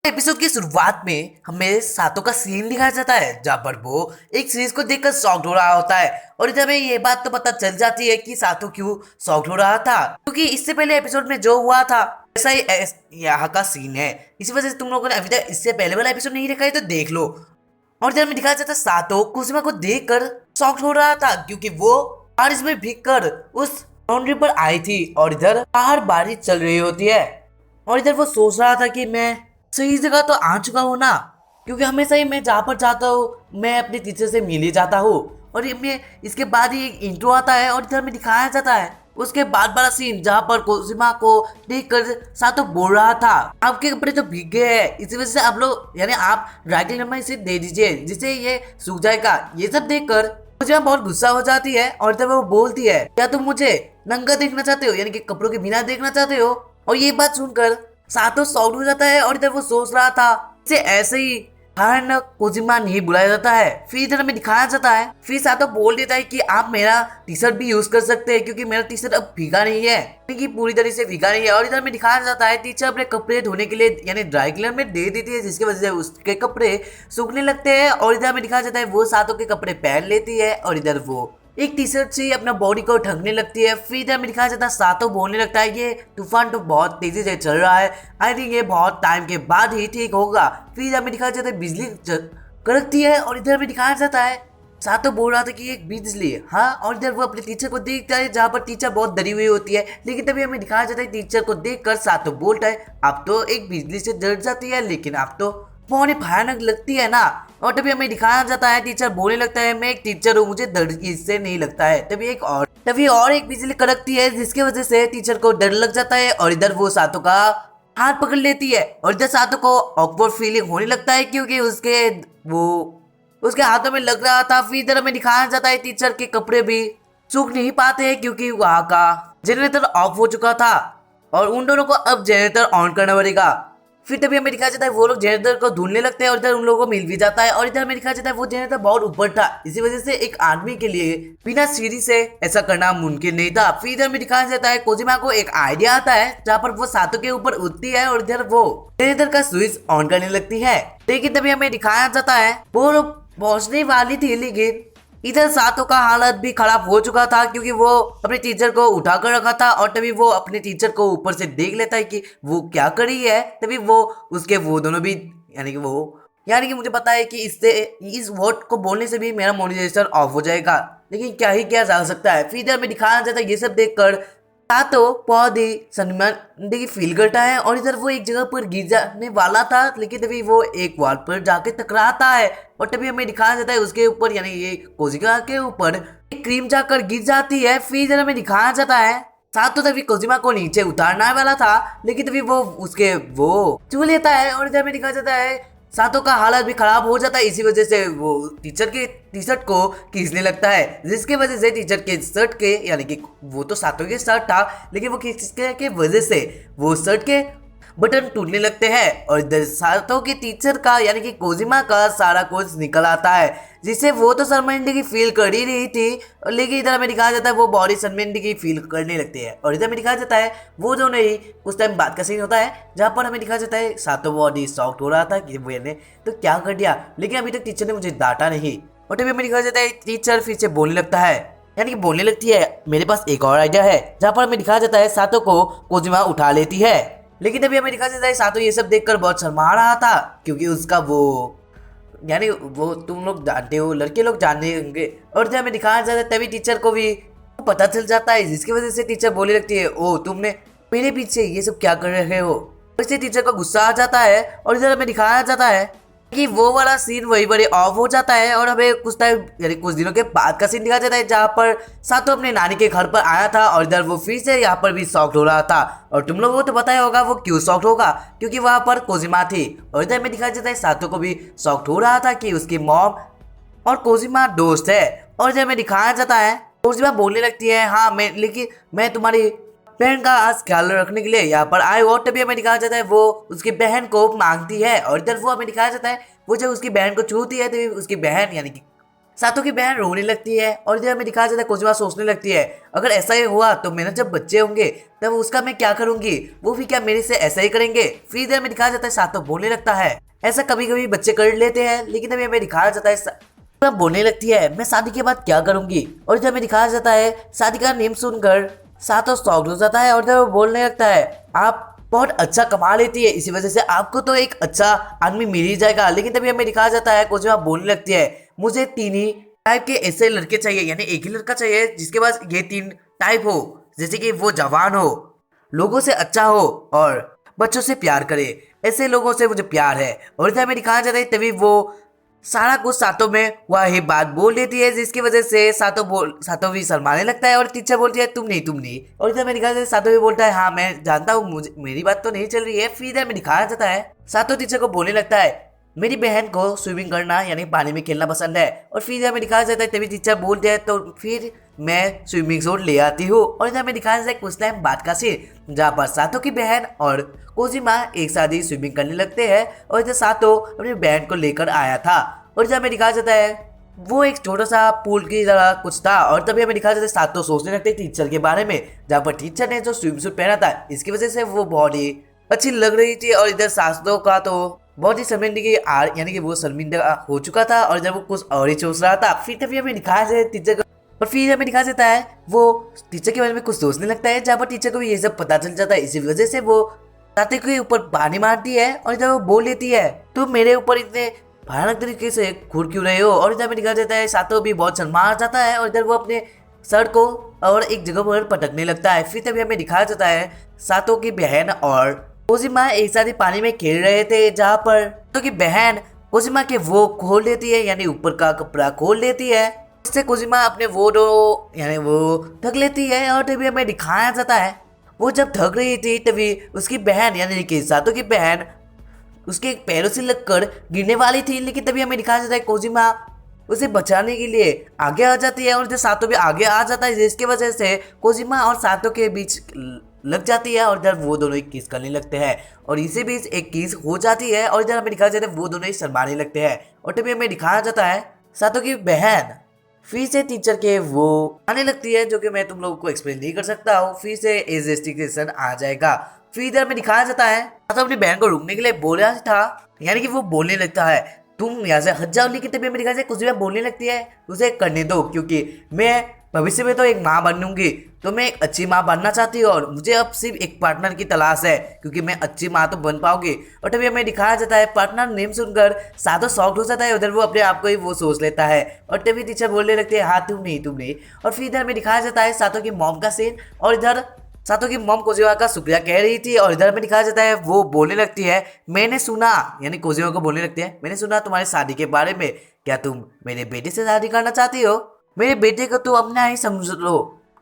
Episode की शुरुआत में हमें सातों का सीन दिखाया जाता है जहाँ पर वो एक सीरीज को देखकर शॉक्ड हो रहा होता है और इधर हमें ये बात तो पता चल जाती है कि सातों क्यों शॉक्ड हो रहा था, क्योंकि इससे पहले एपिसोड में जो हुआ था ऐसा ही यहाँ का सीन है। इसी वजह से तुम लोगों ने अभी तक इससे पहले वाला एपिसोड नहीं देखा है तो देख लो। और इधर हमें दिखाया जाता है सातों कुसुमा को देखकर शॉक्ड हो रहा था, क्योंकि वो बारिश में भीगकर उस बाउंड्री पर आई थी और इधर बाहर बारिश चल रही होती है और इधर वो सोच रहा था कि मैं सही जगह तो आ चुका हूँ ना, क्योंकि हमेशा ही मैं जहाँ पर जाता हूँ मैं अपने टीचर से मिल ही जाता हूँ। और ये में इसके बाद ही एक इंट्रो आता है और इधर में दिखाया जाता है उसके बाद वाला सीन जहाँ पर कोजिमा को देखकर सातो बोल रहा था आपके कपड़े तो भीग गए हैं, इसी वजह से आप लोग यानी आप ड्राई क्लीनर में इसे दे दीजिए जिससे ये सूख जाएगा। ये सब देखकर कोजिमा बहुत गुस्सा हो जाती है और इधर वो बोलती है क्या तुम मुझे नंगा देखना चाहते हो, यानी कि कपड़ों के बिना देखना चाहते हो। और ये बात सुनकर सातो शॉक्ड हो जाता है और इधर वो सोच रहा था इसे ऐसे ही हारन कोजिमा नहीं बुलाया जाता है। फिर इधर हमें दिखाया जाता है फिर सातो बोल देता है कि आप मेरा टी शर्ट भी यूज कर सकते हैं क्योंकि मेरा टी शर्ट अब भीगा नहीं है, क्योंकि पूरी तरह से भीगा नहीं है। और इधर में दिखाया जाता है टीचर अपने कपड़े धोने के लिए यानी ड्राई क्लीनर में दे देती है जिसकी वजह से उसके कपड़े सूखने लगते हैं। और इधर में दिखाया जाता है वो सातो के कपड़े पहन लेती है और इधर वो एक टी शर्ट से अपना बॉडी को ढकने लगती है। फिर इधर में दिखाया जाता है सातो बोलने लगता है ये तूफान तो बहुत तेजी से चल रहा है, आई थिंक ये बहुत टाइम के बाद ही ठीक होगा। फिर इधर में दिखाया जाता है बिजली कड़कती है और इधर में दिखाया जाता है सातो बोल रहा था कि एक बिजली हाँ। और इधर वो अपने टीचर को देखता है जहाँ पर टीचर बहुत डरी हुई होती है, लेकिन तभी हमें दिखाया जाता है टीचर को देखकर सातो बोलता है अब तो एक बिजली से डर जाती है लेकिन अब तो बहुत ही भयानक लगती है ना। और तभी हमें दिखाया जाता है टीचर बोलने लगता है मैं एक टीचर हूँ मुझे डर इससे नहीं लगता है। तभी और एक बिजली कड़कती है जिसकी वजह से टीचर को डर लग जाता है और इधर वो सातो का हाथ पकड़ लेती है और इधर सातो को ऑकवर्ड फीलिंग होने लगता है क्योंकि उसके हाथों में लग रहा था। फिर इधर हमें दिखाया जाता है टीचर के कपड़े भी सूख नहीं पाते हैं क्योंकि वहाँ का जनरेटर ऑफ हो चुका था और उन दोनों को अब जनरेटर ऑन करना पड़ेगा। फिर तभी हमें दिखाया जाता है वो लोग जनरेटर को ढूंढने लगते हैं और इधर उन लोगों को मिल भी जाता है। और इधर हमें दिखाया जाता है वो जनरेटर बहुत ऊपर था, इसी वजह से एक आदमी के लिए बिना सीढ़ी से ऐसा करना मुमकिन नहीं था। फिर इधर में दिखाया जाता है कोजिमा को एक आइडिया आता है जहाँ पर वो सातों के ऊपर उठती है और इधर वो जनरेटर का स्विच ऑन करने लगती है। लेकिन तभी हमें दिखाया जाता है वो लोग पहुंचने वाली थी लेकिन इधर सातों का हालत भी खराब हो चुका था क्योंकि वो अपने टीचर को उठा कर रखा था और तभी वो अपने टीचर को ऊपर से देख लेता है कि वो क्या कर रही है। तभी वो दोनों भी यानी कि मुझे पता है कि इससे इस वर्ड को बोलने से भी मेरा मोनेटाइजेशन ऑफ हो जाएगा, लेकिन क्या ही किया जा सकता है। फिर इधर में दिखाया जाता है ये सब देखकर सातो बहुत ही शर्मिंदगी फील करता है और इधर वो एक जगह पर गिर जाने वाला था लेकिन तभी वो एक वॉल पर जाके टकराता है और तभी हमें दिखाया जाता है उसके ऊपर यानी ये कोजिमा के ऊपर एक क्रीम जाकर गिर जाती है। फिर इधर हमें दिखाया जाता है सातो तभी कोजिमा को नीचे उतारने वाला था लेकिन तभी वो छू लेता है और इधर में दिखाया जाता है सातो का हालत भी खराब हो जाता है। इसी वजह से वो टीचर के टी शर्ट को खींचने लगता है जिसके वजह से टीचर के शर्ट के यानी कि वो तो सातो के शर्ट था लेकिन वो खींचने के वजह से वो शर्ट के बटन टूटने लगते हैं और इधर सातो के टीचर का यानी कि कोजिमा का सारा कुछ निकल आता है जिससे वो तो शर्मिंदगी फील कर ही रही थी, लेकिन इधर हमें दिखाया जाता है वो बॉडी शर्मिंदगी फील करने लगती है। और इधर हमें दिखाया जाता है वो जो नहीं कुछ टाइम बाद का सीन होता है जहाँ पर हमें दिखाया जाता है सातो बॉडी शॉक्ड हो रहा था कि मैंने तो क्या कर दिया, लेकिन अभी तक टीचर ने मुझे डांटा नहीं। और तभी हमें दिखाया जाता है टीचर फिर से बोलने लगता है यानी कि बोलने लगती है मेरे पास एक और आइडिया है, जहाँ पर हमें दिखाया जाता है सातो को कोजिमा उठा लेती है। लेकिन तभी हमें दिखाया जाता है सातो ये सब देखकर बहुत शर्मा रहा था क्योंकि उसका वो तुम लोग जानते हो लड़के लोग जानते होंगे। और जब हमें दिखाया जाता है तभी टीचर को भी पता चल जाता है जिसकी वजह से टीचर बोलने लगती है ओ तुमने मेरे पीछे ये सब क्या कर रहे हो। इससे टीचर को गुस्सा आ जाता है और इधर हमें दिखाया जाता है कि वो वाला सीन वही बड़े ऑफ हो जाता है और हमें कुछ टाइम यानी कुछ दिनों के बाद का सीन दिखाया जाता है जहाँ पर सातो अपने नानी के घर पर आया था और इधर वो फिर से यहाँ पर भी शॉक्ड हो रहा था। और तुम लोगों को तो पता ही होगा वो क्यों शॉक्ड होगा, क्योंकि वहाँ पर कोजिमा थी। और इधर में दिखाया जाता है सातो को भी शॉक्ड हो रहा था कि उसकी मॉम और कोजिमा दोस्त है। और इधर में दिखाया जाता है कोजिमा बोलने लगती है हाँ लेकिन मैं तुम्हारी बहन का आज ख्याल रखने के लिए यहाँ पर आए। और तभी हमें दिखाया जाता है वो उसकी बहन को मांगती है और इधर वो हमें दिखाया जाता है वो जब उसकी बहन को छूती है तभी उसकी बहन यानी कि सातों की बहन रोने लगती है और इधर हमें दिखाया जाता है कोजिमा सोचने लगती है अगर ऐसा ही हुआ तो मेरे जब बच्चे होंगे तब उसका मैं क्या करूंगी, वो भी क्या मेरे से ऐसा ही करेंगे। फिर इधर हमें दिखाया जाता है सातों बोलने लगता है ऐसा कभी कभी बच्चे कर लेते हैं, लेकिन अभी हमें दिखाया जाता है बोलने लगती है मैं शादी के बाद क्या करूंगी। और इधर हमें दिखाया जाता है शादी का नेम सुनकर सातों शॉक्ड हो जाता है और इधर वो बोलने लगता है आप बहुत अच्छा कमा लेती है, इसी वजह से आपको तो एक अच्छा आदमी मिल ही जाएगा। लेकिन तभी हमें दिखाया जाता है कोजिमा बोलने लगती है मुझे तीन ही टाइप के ऐसे लड़के चाहिए, यानी एक ही लड़का चाहिए जिसके पास ये तीन टाइप हो, जैसे कि वो जवान हो, लोगों से अच्छा हो और बच्चों से प्यार करे, ऐसे लोगों से मुझे प्यार है। और इधर हमें दिखाया जाता है तभी वो सारा कुछ सातों में वही बात बोल देती है, जिसकी वजह से सातों भी शर्माने लगता है और टीचर बोलती है तुम नहीं। और इधर में दिखाया जाता है सातों भी बोलता है हाँ मैं जानता हूँ मुझे मेरी बात तो नहीं चल रही है। फिर इधर में दिखाया जाता है सातों टीचर को बोलने लगता है मेरी बहन को स्विमिंग करना यानी पानी में खेलना पसंद है। और फिर इधर में दिखाया जाता है तभी टीचर बोलते हैं तो फिर मैं स्विमिंग सूट ले आती हूँ। और इधर में दिखाया जाता है कुछ टाइम बाद का सीन जहाँ पर सातों की बहन और कोजिमा एक साथ ही स्विमिंग करने लगते हैं और इधर सातों अपनी बहन को लेकर आया था। और जब हमें दिखाया जाता है वो एक छोटा सा पूल की तरह कुछ था और तभी हमें दिखाया जाता है सातों सोचने लगते हैं टीचर के बारे में, जहाँ पर टीचर ने जो स्विम सूट पहना था इसकी वजह से वो बहुत ही अच्छी लग रही थी। और इधर सातों का तो बहुत ही शर्मिंदगी यानी कि वो शर्मिंदा हो चुका था और जब वो कुछ और ही सोच रहा था। फिर तभी हमें दिखाया जाता है टीचर को और फिर हमें दिखाया जाता है वो टीचर के बारे में कुछ सोचने लगता है, जहाँ पर टीचर को भी ये सब पता चल जाता है। इसी वजह से वो सातों के ऊपर पानी मारती है और इधर वो बोल लेती है तुम मेरे ऊपर इतने भयानक तरीके से घूर क्यों रहे हो। और इधर में दिखाया जाता है सातों भी बहुत शर्मा जाता है और इधर वो अपने सर को और एक जगह पर पटकने लगता है। फिर तभी हमें दिखाया जाता है सातों की बहन और कोजिमा एक साथ ही पानी में खेल रहे थे, जहाँ पर सातों की बहन कोजिमा के वो खोल देती है यानी ऊपर का कपड़ा खोल देती है, इससे कोजिमा अपने वो यानी वो ढक लेती है। और तभी हमें दिखाया जाता है वो जब ढक रही थी तभी उसकी बहन यानी कि सातों की बहन उसके पैरों से लगकर गिरने वाली थी, लेकिन तभी हमें दिखाया जाता है कोजिमा उसे बचाने के लिए आगे आ जाती है और इधर सातों भी आगे आ जाता है, जिसकी वजह से कोजिमा और सातों के बीच लग जाती है और इधर वो दोनों ही किस करने लगते हैं और इसी बीच एक किस हो जाती है और इधर हमें दिखाया जाता है वो दोनों ही शर्माने लगते हैं। और तभी हमें दिखाया जाता है सातों की बहन फिर से टीचर के वो आने लगती है, जो कि मैं तुम लोगों को एक्सप्लेन नहीं कर सकता हूँ। फिर से एज रेस्ट्रिक्शन आ जाएगा। फिर इधर में दिखाया जाता है तो अपनी बहन को रुकने के लिए बोला था, यानी कि वो बोलने लगता है तुम यहाँ से हट जाओ, लेकिन तभी मेरे ख्याल से कुछ भी बोलने लगती है उसे करने दो, क्योंकि मैं भविष्य में तो एक माँ बनूंगी, तो मैं एक अच्छी माँ बनना चाहती हूँ और मुझे अब सिर्फ एक पार्टनर की तलाश है, क्योंकि मैं अच्छी माँ तो बन पाऊंगी। और तभी हमें दिखाया जाता है पार्टनर नेम सुनकर सातों शॉक्ड हो जाता है, उधर वो अपने आप को ही वो सोच लेता है और तभी टीचर बोलने लगते हैं हाँ तुम नहीं। और फिर इधर हमें दिखाया जाता है सातों की मॉम का सीन और इधर सातों की मॉम कोजिमा का शुक्रिया कह रही थी और इधर में दिखाया जाता है वो बोलने लगती है मैंने सुना, यानी कोजिमा को बोलने लगती है मैंने सुना तुम्हारी शादी के बारे में, क्या तुम मेरे बेटे से शादी करना चाहती हो? मेरे बेटे को तो अपना ही समझ लो।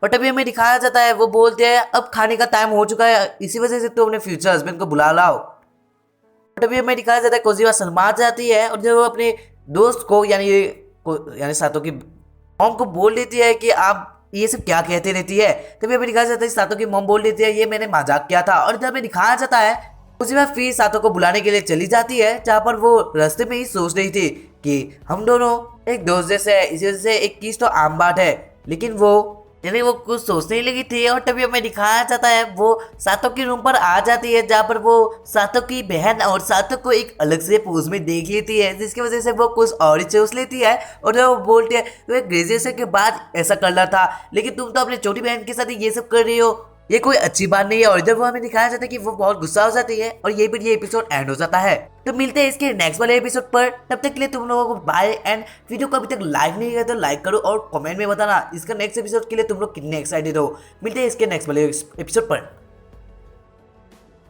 और तभी हमें दिखाया जाता है वो बोलते हैं अब खाने का टाइम हो चुका है, इसी वजह से तुम अपने फ्यूचर हस्बैंड को बुला लाओ। और तभी हमें दिखाया जाता है कोजिमा शर्मा जाती है और जब वो अपने दोस्त को यानी सातों की मॉम को बोल देती है कि आप ये सब क्या कहते रहती है, तभी हमें दिखाया जाता है सातों की मॉम बोल देती है ये मैंने मजाक किया था। और इधर में दिखाया जाता है उसी में फिर सातों को बुलाने के लिए चली जाती है, जहाँ पर वो रास्ते में ही सोच रही थी कि हम दोनों एक दोस्त जैसे है, इसी वजह से एक चीज तो आम बात है, लेकिन वो कुछ सोचने लगी थी। और तभी हमें दिखाया जाता है वो सातों के रूम पर आ जाती है, जहाँ पर वो सातों की बहन और सातों को एक अलग से पोज में देख लेती है, जिसकी वजह से वो कुछ और ही सोच लेती है और वो बोलती है तो ग्रेजुएशन के बाद ऐसा करना था, लेकिन तुम तो अपने छोटी बहन के साथ ये सब कर रही हो, ये कोई अच्छी बात नहीं है। और इधर वो हमें दिखाया जाता है कि वो बहुत गुस्सा हो जाती है और यही पर ये एपिसोड एंड हो जाता है। तो मिलते हैं इसके नेक्स्ट वाले एपिसोड पर, तब तक के लिए तुम लोगों को बाय एंड वीडियो को अभी तक लाइक नहीं किया तो लाइक करो और कमेंट में बताना इसका नेक्स्ट एपिसोड के लिए तुम लोग कितने एक्साइटेड हो। मिलते हैं इसके नेक्स्ट वाले एपिसोड पर।